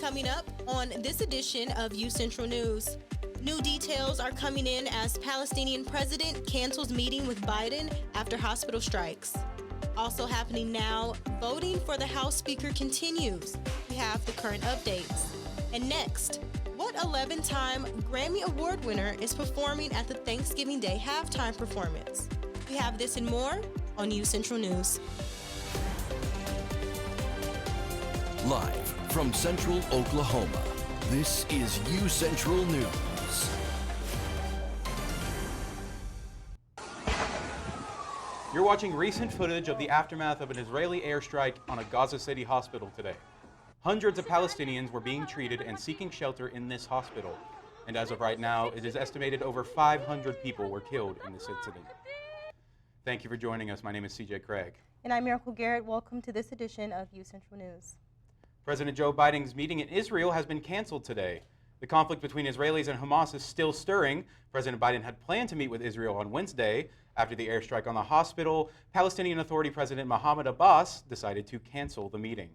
Coming up on this edition of UCentral News. New details are coming in as Palestinian president cancels meeting with Biden after hospital strikes. Also happening now, voting for the House Speaker continues. We have the current updates. And next, what 11-time Grammy Award winner is performing at the Thanksgiving Day halftime performance? We have this and more on UCentral News. Live from Central Oklahoma, this is UCentral News. You're watching recent footage of the aftermath of an Israeli airstrike on a Gaza City hospital today. Hundreds of Palestinians were being treated and seeking shelter in this hospital. And as of right now, it is estimated over 500 people were killed in this incident. Thank you for joining us. My name is CJ Craig. And I'm Miracle Garrett. Welcome to this edition of UCentral News. President Joe Biden's meeting in Israel has been canceled today. The conflict between Israelis and Hamas is still stirring. President Biden had planned to meet with Israel on Wednesday. After the airstrike on the hospital, Palestinian Authority President Mahmoud Abbas decided to cancel the meeting.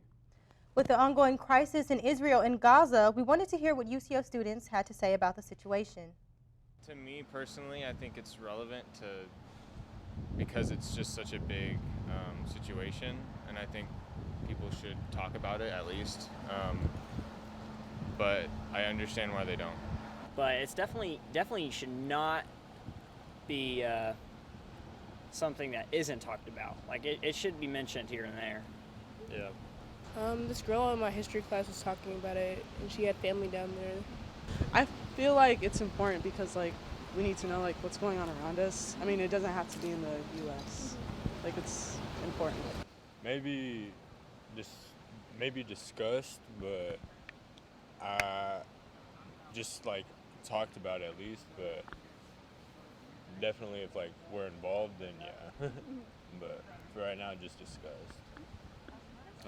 With the ongoing crisis in Israel and Gaza, we wanted to hear what UCO students had to say about the situation. To me personally, I think it's relevant because it's just such a big situation, and I think people should talk about it at least. But I understand why they don't. But it's definitely should not be something that isn't talked about. Like it should be mentioned here and there. Yeah. This girl in my history class was talking about it, and she had family down there. I feel like it's important because we need to know what's going on around us. I mean, it doesn't have to be in the U.S. It's important. Maybe discussed, but just talked about it at least. But definitely, if we're involved, then yeah. But for right now, just discussed.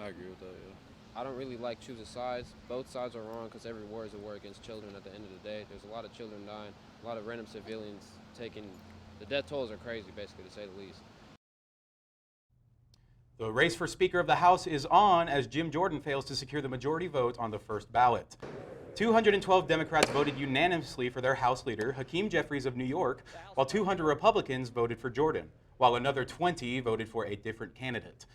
I agree with that, yeah. I don't really like choosing sides. Both sides are wrong because every war is a war against children at the end of the day. There's a lot of children dying, a lot of random civilians taking. The death tolls are crazy, basically, to say the least. The race for Speaker of the House is on as Jim Jordan fails to secure the majority vote on the first ballot. 212 Democrats voted unanimously for their House leader, Hakeem Jeffries of New York, while 200 Republicans voted for Jordan, while another 20 voted for a different candidate.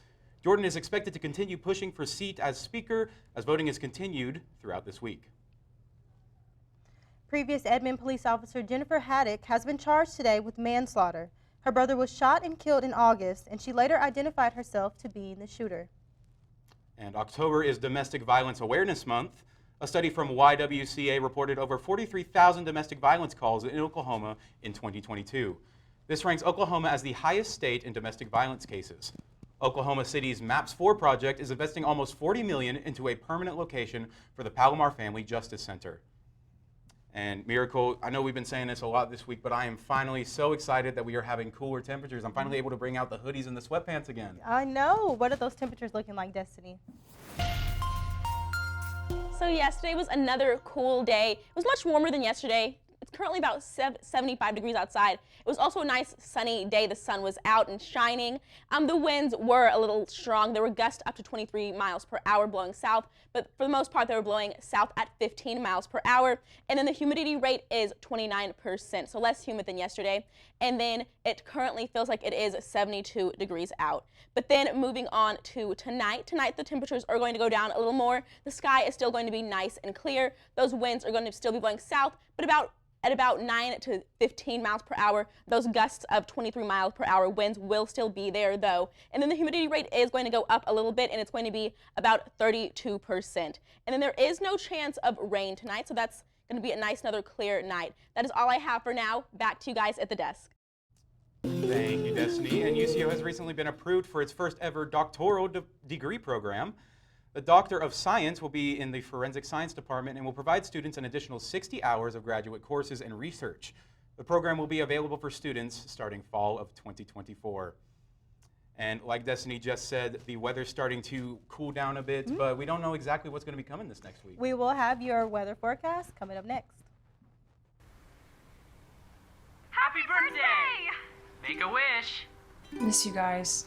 Jordan is expected to continue pushing for seat as Speaker as voting is continued throughout this week. Previous Edmond police officer Jennifer Haddock has been charged today with manslaughter. Her brother was shot and killed in August, and she later identified herself to be the shooter. And October is Domestic Violence Awareness Month. A study from YWCA reported over 43,000 domestic violence calls in Oklahoma in 2022. This ranks Oklahoma as the highest state in domestic violence cases. Oklahoma City's MAPS 4 project is investing almost $40 million into a permanent location for the Palomar Family Justice Center. And Miracle, I know we've been saying this a lot this week, but I am finally so excited that we are having cooler temperatures. I'm finally able to bring out the hoodies and the sweatpants again. I know. What are those temperatures looking like, Destiny? So yesterday was another cool day. It was much warmer than yesterday. It's currently about 75 degrees outside. It was also a nice sunny day. The sun was out and shining. The winds were a little strong. There were gusts up to 23 miles per hour blowing south, but for the most part they were blowing south at 15 miles per hour. And then the humidity rate is 29%, so less humid than yesterday. And then it currently feels like it is 72 degrees out. But then moving on to tonight the temperatures are going to go down a little more. The sky is still going to be nice and clear. Those winds are going to still be blowing south, but at about 9 to 15 miles per hour. Those gusts of 23 miles per hour winds will still be there though. And then the humidity rate is going to go up a little bit, and it's going to be about 32%. And then there is no chance of rain tonight, so that's going to be a nice another clear night. That is all I have for now. Back to you guys at the desk. Thank you, Destiny. And UCO has recently been approved for its first ever doctoral degree program. The Doctor of Science will be in the Forensic Science Department and will provide students an additional 60 hours of graduate courses and research. The program will be available for students starting fall of 2024. And like Destiny just said, the weather's starting to cool down a bit, but we don't know exactly what's going to be coming this next week. We will have your weather forecast coming up next. Happy birthday! Make a wish. Miss you guys.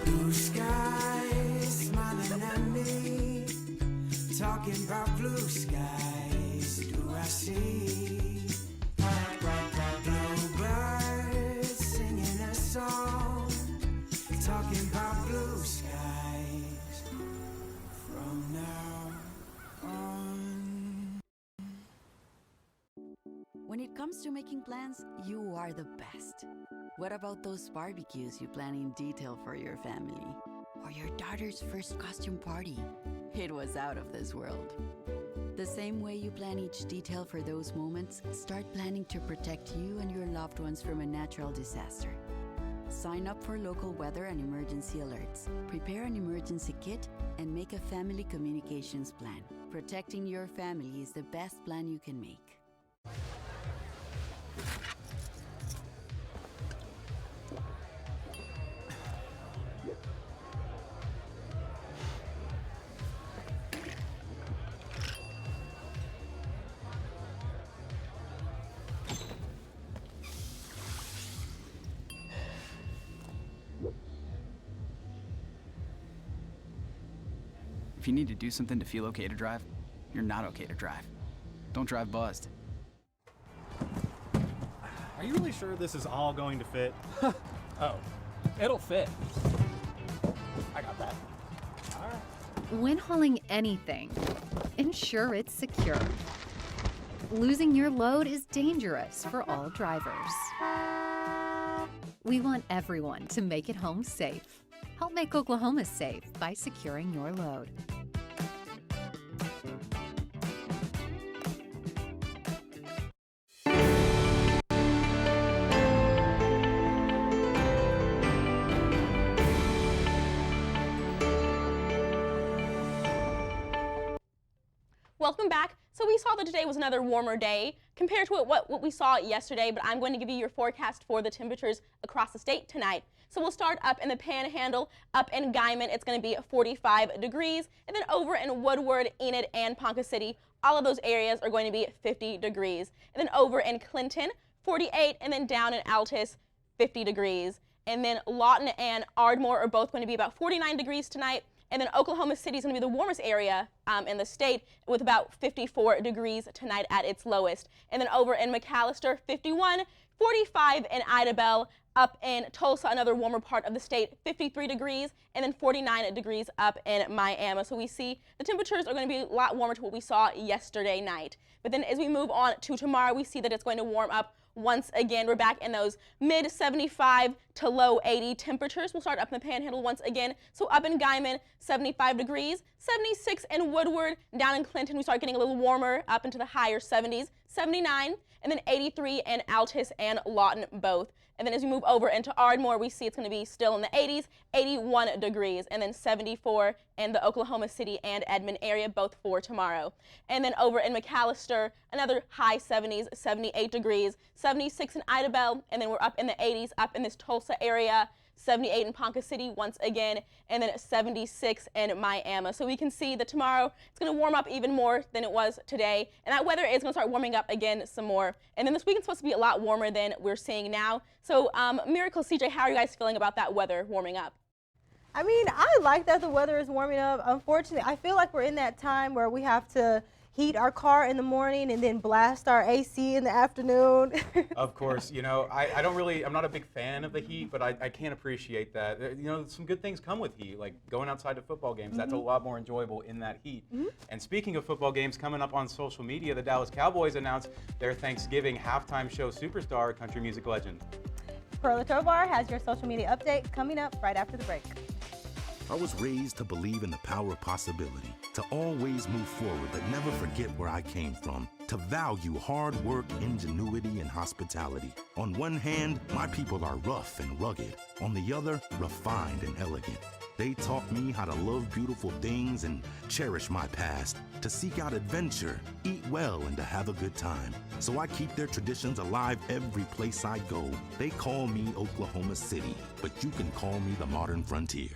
Blue skies smiling at me, Talking about blue skies, do I see bluebirds singing a song? Talking about blue skies from now on. When it comes to making plans, you are the best. What about those barbecues you plan in detail for your family? Or your daughter's first costume party? It was out of this world. The same way you plan each detail for those moments, start planning to protect you and your loved ones from a natural disaster. Sign up for local weather and emergency alerts. Prepare an emergency kit and make a family communications plan. Protecting your family is the best plan you can make. If you need to do something to feel okay to drive, you're not okay to drive. Don't drive buzzed. Are you really sure this is all going to fit? Oh, it'll fit. I got that. All right. When hauling anything, ensure it's secure. Losing your load is dangerous for all drivers. We want everyone to make it home safe. Help make Oklahoma safe by securing your load. Welcome back. So we saw that today was another warmer day compared to what we saw yesterday, but I'm going to give you your forecast for the temperatures across the state tonight. So we'll start up in the Panhandle, up in Guymon, it's going to be 45 degrees, and then over in Woodward, Enid, and Ponca City, all of those areas are going to be 50 degrees. And then over in Clinton, 48, and then down in Altus, 50 degrees. And then Lawton and Ardmore are both going to be about 49 degrees tonight. And then Oklahoma City is going to be the warmest area in the state with about 54 degrees tonight at its lowest. And then over in McAllister, 51, 45 in Idabel, up in Tulsa, another warmer part of the state, 53 degrees, and then 49 degrees up in Miami. So we see the temperatures are going to be a lot warmer to what we saw yesterday night. But then as we move on to tomorrow, we see that it's going to warm up once again. We're back in those mid 75 to low 80 temperatures. We'll start up in the Panhandle once again. So up in Guymon, 75 degrees, 76 in Woodward. Down in Clinton, we start getting a little warmer up into the higher 70s, 79, and then 83 in Altus and Lawton both. And then as we move over into Ardmore, we see it's going to be still in the 80s, 81 degrees, and then 74 in the Oklahoma City and Edmond area, both for tomorrow. And then over in McAllister, another high 70s, 78 degrees, 76 in Idabel, and then we're up in the 80s, up in this Tulsa area, 78 in Ponca City once again, and then 76 in Miami. So we can see that tomorrow it's going to warm up even more than it was today, and that weather is going to start warming up again some more. And then this weekend's supposed to be a lot warmer than we're seeing now. So Miracle, CJ, how are you guys feeling about that weather warming up? I mean, I like that the weather is warming up. Unfortunately, I feel like we're in that time where we have to heat our car in the morning and then blast our AC in the afternoon. Of course, you know, I'm not a big fan of the heat, but I can appreciate that. You know, some good things come with heat, like going outside to football games. That's a lot more enjoyable in that heat. And speaking of football games, coming up on social media, the Dallas Cowboys announced their Thanksgiving halftime show superstar, country music legend. Perla Tovar has your social media update coming up right after the break. I was raised to believe in the power of possibility, to always move forward but never forget where I came from, to value hard work, ingenuity, and hospitality. On one hand, my people are rough and rugged. On the other, refined and elegant. They taught me how to love beautiful things and cherish my past, to seek out adventure, eat well, and to have a good time. So I keep their traditions alive every place I go. They call me Oklahoma City, but you can call me the modern frontier.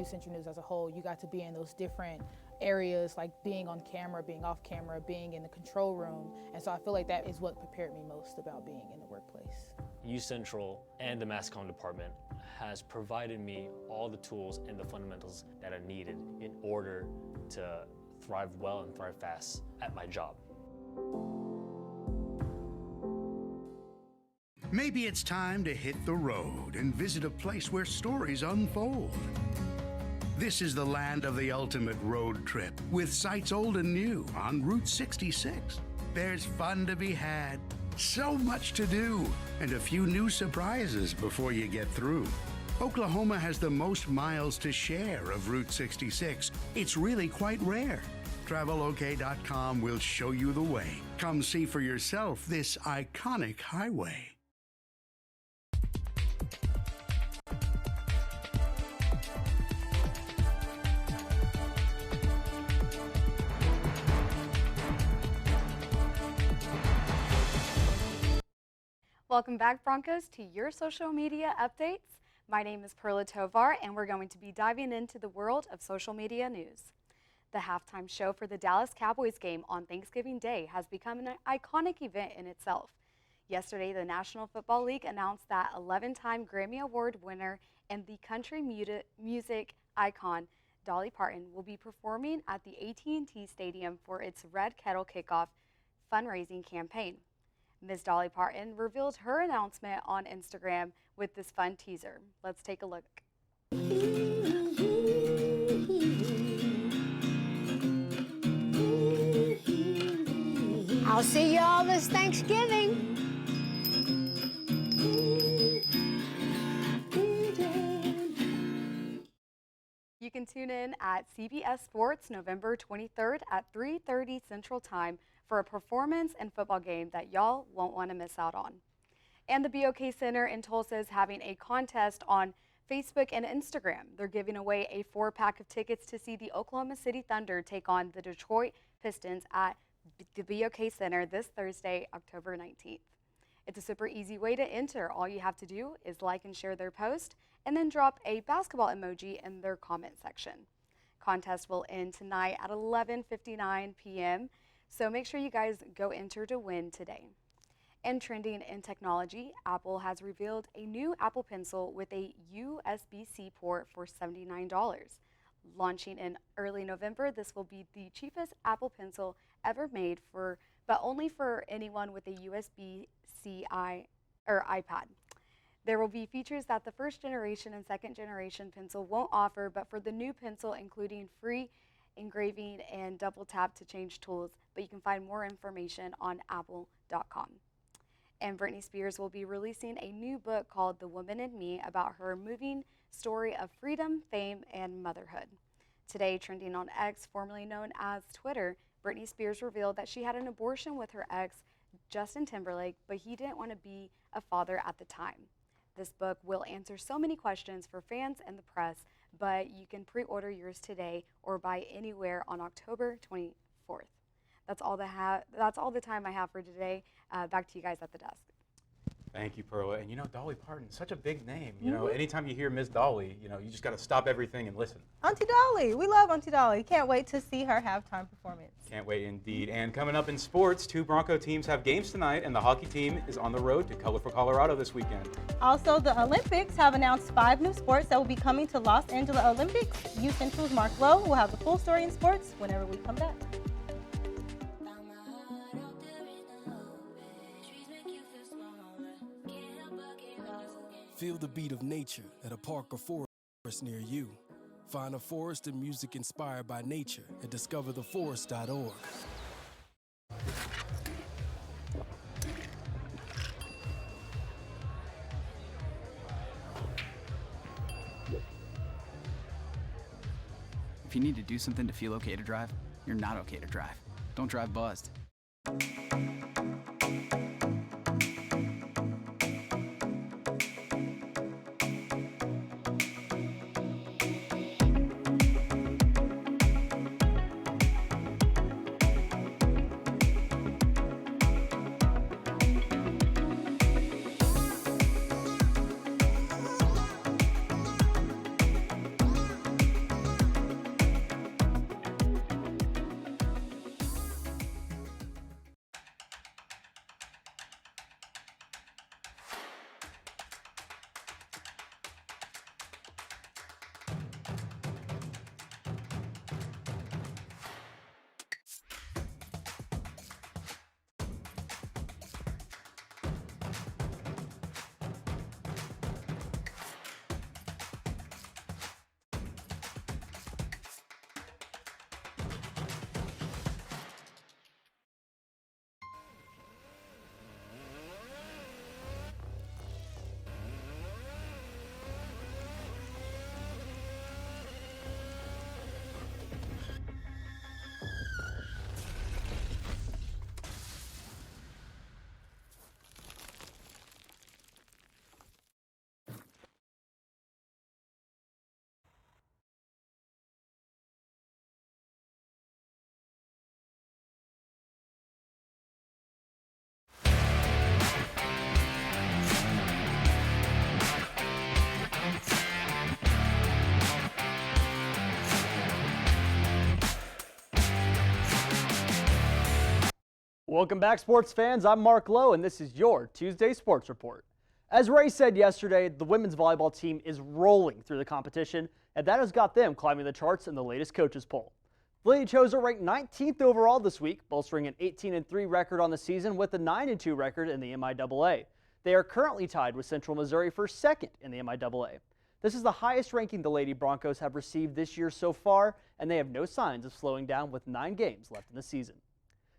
UCentral News as a whole. You got to be in those different areas, like being on camera, being off camera, being in the control room. And so I feel like that is what prepared me most about being in the workplace. UCentral and the Mass Comm department has provided me all the tools and the fundamentals that are needed in order to thrive well and thrive fast at my job. Maybe it's time to hit the road and visit a place where stories unfold. This is the land of the ultimate road trip, with sights old and new on Route 66. There's fun to be had, so much to do, and a few new surprises before you get through. Oklahoma has the most miles to share of Route 66. It's really quite rare. TravelOK.com will show you the way. Come see for yourself this iconic highway. Welcome back, Broncos, to your social media updates. My name is Perla Tovar, and we're going to be diving into the world of social media news. The halftime show for the Dallas Cowboys game on Thanksgiving Day has become an iconic event in itself. Yesterday, the National Football League announced that 11-time Grammy Award winner and the country music icon Dolly Parton will be performing at the AT&T Stadium for its Red Kettle Kickoff fundraising campaign. Ms. Dolly Parton revealed her announcement on Instagram with this fun teaser. Let's take a look. I'll see you all this Thanksgiving. You can tune in at CBS Sports November 23rd at 3:30 Central Time for a performance and football game that y'all won't want to miss out on. And the BOK Center in Tulsa is having a contest on Facebook and Instagram. They're giving away a 4-pack of tickets to see the Oklahoma City Thunder take on the Detroit Pistons at the BOK Center this Thursday, October 19th. It's a super easy way to enter. All you have to do is like and share their post and then drop a basketball emoji in their comment section. Contest will end tonight at 11:59 p.m. So make sure you guys go enter to win today. And trending in technology, Apple has revealed a new Apple Pencil with a USB-C port for $79. Launching in early November, this will be the cheapest Apple Pencil ever made, but only for anyone with a USB-C iPad. There will be features that the first generation and second generation pencil won't offer, but for the new pencil, including free engraving and double tap to change tools, but you can find more information on apple.com. And Britney Spears will be releasing a new book called The Woman in Me about her moving story of freedom, fame, and motherhood. Today, trending on X, formerly known as Twitter, Britney Spears revealed that she had an abortion with her ex, Justin Timberlake, but he didn't want to be a father at the time. This book will answer so many questions for fans and the press, but you can pre-order yours today or buy anywhere on October 24th. That's all the time I have for today. Back to you guys at the desk. Thank you, Perla. And you know, Dolly Parton, such a big name. You know, anytime you hear Miss Dolly, you know, you just got to stop everything and listen. Auntie Dolly, we love Auntie Dolly. Can't wait to see her halftime performance. Can't wait indeed. And coming up in sports, 2 Bronco teams have games tonight, and the hockey team is on the road to Colorful Colorado this weekend. Also, the Olympics have announced 5 new sports that will be coming to Los Angeles Olympics. UCentral's Mark Lowe will have the full story in sports whenever we come back. Feel the beat of nature at a park or forest near you. Find a forest and music inspired by nature at discovertheforest.org. If you need to do something to feel okay to drive, you're not okay to drive. Don't drive buzzed. Welcome back, sports fans. I'm Mark Lowe, and this is your Tuesday Sports Report. As Ray said yesterday, the women's volleyball team is rolling through the competition, and that has got them climbing the charts in the latest coaches poll. The Lady Chos are ranked 19th overall this week, bolstering an 18-3 record on the season with a 9-2 record in the MIAA. They are currently tied with Central Missouri for second in the MIAA. This is the highest ranking the Lady Broncos have received this year so far, and they have no signs of slowing down with 9 games left in the season.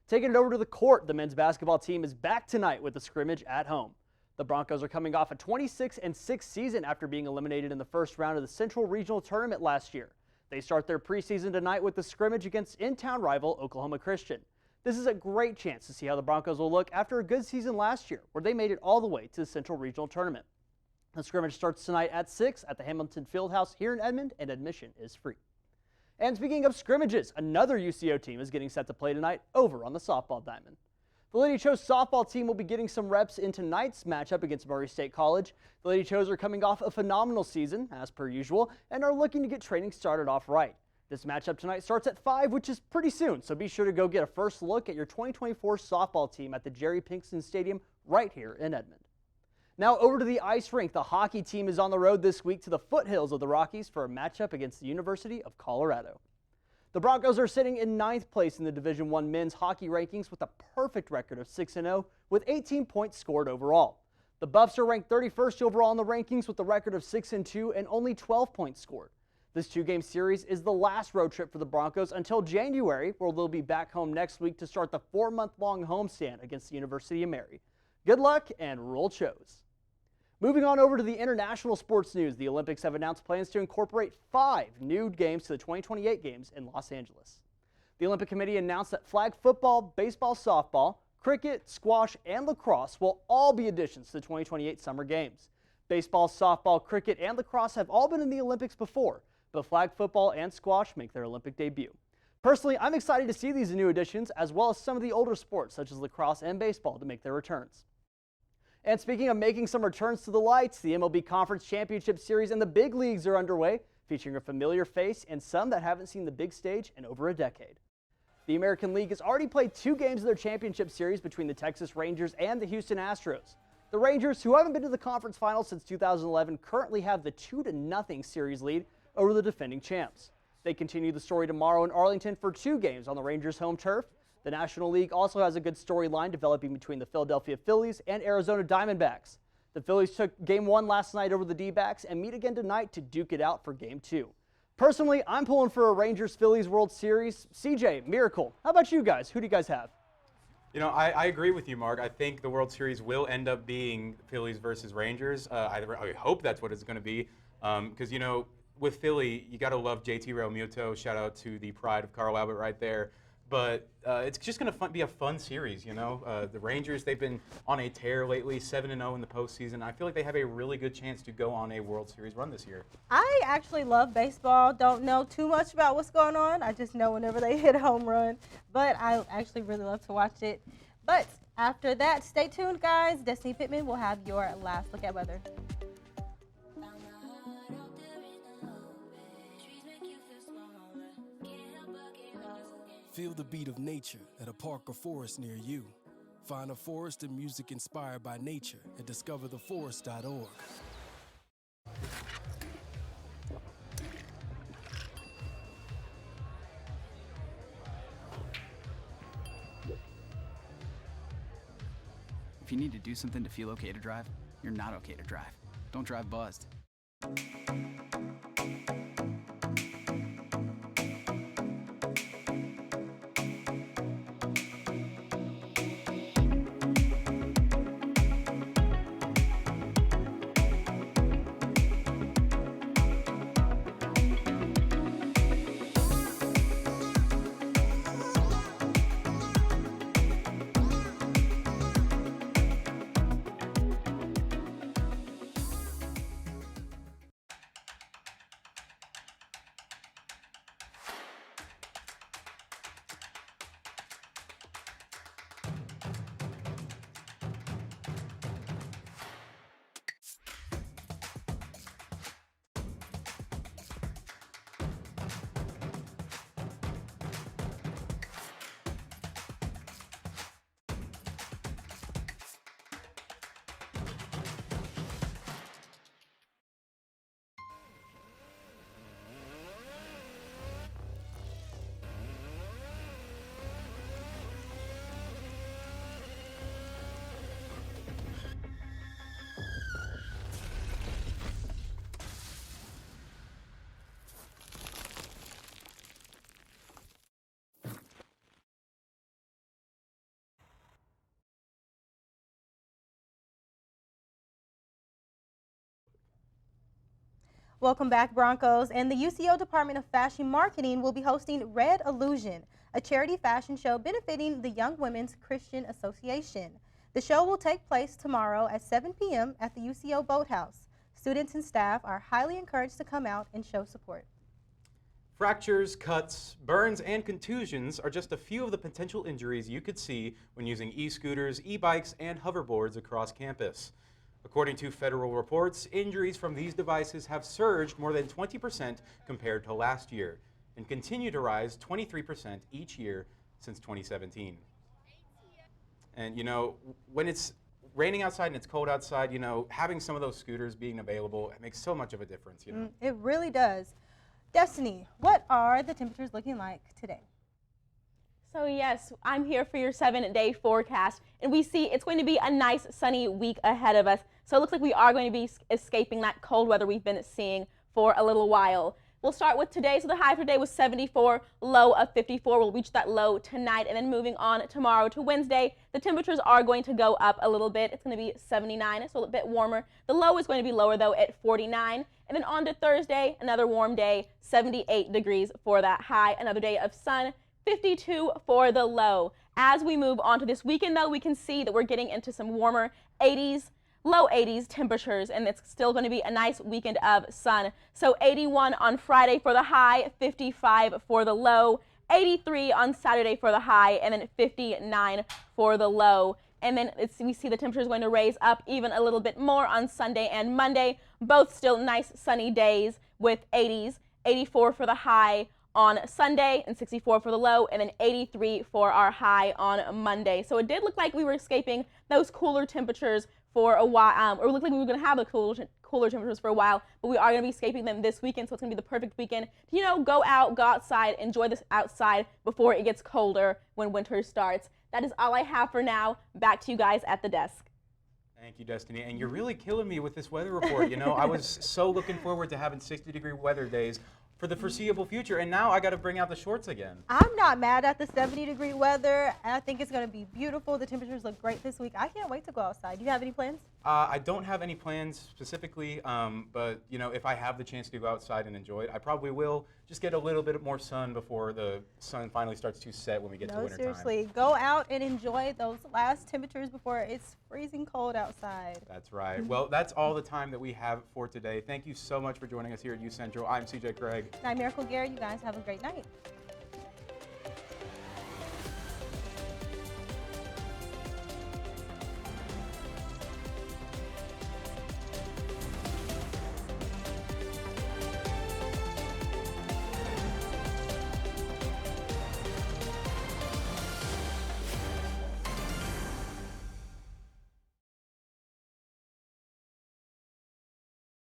Taking it over to the court, the men's basketball team is back tonight with a scrimmage at home. The Broncos are coming off a 26-6 season after being eliminated in the first round of the Central Regional Tournament last year. They start their preseason tonight with the scrimmage against in-town rival Oklahoma Christian. This is a great chance to see how the Broncos will look after a good season last year, where they made it all the way to the Central Regional Tournament. The scrimmage starts tonight at 6 at the Hamilton Fieldhouse here in Edmond, and admission is free. And speaking of scrimmages, another UCO team is getting set to play tonight over on the softball diamond. The Lady Chos softball team will be getting some reps in tonight's matchup against Murray State College. The Lady Chos are coming off a phenomenal season, as per usual, and are looking to get training started off right. This matchup tonight starts at 5, which is pretty soon, so be sure to go get a first look at your 2024 softball team at the Jerry Pinkston Stadium right here in Edmond. Now over to the ice rink. The hockey team is on the road this week to the foothills of the Rockies for a matchup against the University of Colorado. The Broncos are sitting in 9th place in the Division I men's hockey rankings with a perfect record of 6-0 with 18 points scored overall. The Buffs are ranked 31st overall in the rankings with a record of 6-2 and only 12 points scored. This 2-game series is the last road trip for the Broncos until January, where they'll be back home next week to start the 4-month-long homestand against the University of Mary. Good luck and roll Chos. Moving on over to the international sports news, the Olympics have announced plans to incorporate 5 new games to the 2028 games in Los Angeles. The Olympic Committee announced that flag football, baseball, softball, cricket, squash, and lacrosse will all be additions to the 2028 Summer Games. Baseball, softball, cricket, and lacrosse have all been in the Olympics before, but flag football and squash make their Olympic debut. Personally, I'm excited to see these new additions, as well as some of the older sports such as lacrosse and baseball to make their returns. And speaking of making some returns to the lights, the MLB Conference Championship Series and the big leagues are underway, featuring a familiar face and some that haven't seen the big stage in over a decade. The American League has already played 2 games of their championship series between the Texas Rangers and the Houston Astros. The Rangers, who haven't been to the conference finals since 2011, currently have the 2-0 series lead over the defending champs. They continue the story tomorrow in Arlington for 2 games on the Rangers' home turf. The National League also has a good storyline developing between the Philadelphia Phillies and Arizona Diamondbacks. The Phillies took Game 1 last night over the D-backs and meet again tonight to duke it out for Game 2. Personally, I'm pulling for a Rangers-Phillies World Series. CJ, Miracle, how about you guys? Who do you guys have? You know, I agree with you, Mark. I think the World Series will end up being Phillies versus Rangers. I hope that's what it's going to be because, you know, with Philly, you got to love JT Realmuto. Shout out to the pride of Carl Albert right there. But it's just going to be a fun series, you know. The Rangers, they've been on a tear lately, 7-0 in the postseason. I feel like they have a really good chance to go on a World Series run this year. I actually love baseball. Don't know too much about what's going on. I just know whenever they hit a home run. But I actually really love to watch it. But after that, stay tuned, guys. Destiny Pittman will have your last look at weather. Feel the beat of nature at a park or forest near you. Find a forest and music inspired by nature at discovertheforest.org. If you need to do something to feel okay to drive, you're not okay to drive. Don't drive buzzed. Welcome back, Broncos. And the UCO Department of Fashion Marketing will be hosting Red Illusion, a charity fashion show benefiting the Young Women's Christian Association. The show will take place tomorrow at 7 p.m. at the UCO Boathouse. Students and staff are highly encouraged to come out and show support. Fractures, cuts, burns, and contusions are just a few of the potential injuries you could see when using e-scooters, e-bikes, and hoverboards across campus. According to federal reports, injuries from these devices have surged more than 20% compared to last year and continue to rise 23% each year since 2017. And you know, when it's raining outside and it's cold outside, you know, having some of those scooters being available, it makes so much of a difference, you know. It really does. Destiny, what are the temperatures looking like today? So yes, I'm here for your 7-day forecast, and we see it's going to be a nice sunny week ahead of us. So it looks like we are going to be escaping that cold weather we've been seeing for a little while. We'll start with today. So the high for today was 74, low of 54. We'll reach that low tonight, and then moving on tomorrow to Wednesday, the temperatures are going to go up a little bit. It's going to be 79, so a bit warmer. The low is going to be lower though at 49. And then on to Thursday, another warm day, 78 degrees for that high, another day of sun, 52 for the low. As we move on to this weekend though, we can see that we're getting into some warmer 80s, low 80s temperatures, and it's still going to be a nice weekend of sun. So 81 on Friday for the high, 55 for the low, 83 on Saturday for the high, and then 59 for the low. And then we see the temperatures going to raise up even a little bit more on Sunday and Monday. Both still nice sunny days with 80s, 84 for the high on Sunday and 64 for the low, and then 83 for our high on Monday. So it did look like we were escaping those cooler temperatures for a while, or it looked like we were going to have the cooler temperatures for a while, but we are going to be escaping them this weekend, so it's going to be the perfect weekend to, you know, go out, go outside, enjoy this outside before it gets colder when winter starts. That is all I have for now. Back to you guys at the desk. Thank you, Destiny. And you're really killing me with this weather report. You know, I was so looking forward to having 60-degree weather days for the foreseeable future, and now I got to bring out the shorts again. I'm not mad at the 70-degree weather. I think it's going to be beautiful. The temperatures look great this week. I can't wait to go outside. Do you have any plans? I don't have any plans specifically, but you know, if I have the chance to go outside and enjoy it, I probably will. Just get a little bit more sun before the sun finally starts to set when we get to winter time. Seriously, go out and enjoy those last temperatures before it's freezing cold outside. That's right. Well, that's all the time that we have for today. Thank you so much for joining us here at UCentral. I'm CJ Craig. And I'm Miracle Gary. You guys have a great night.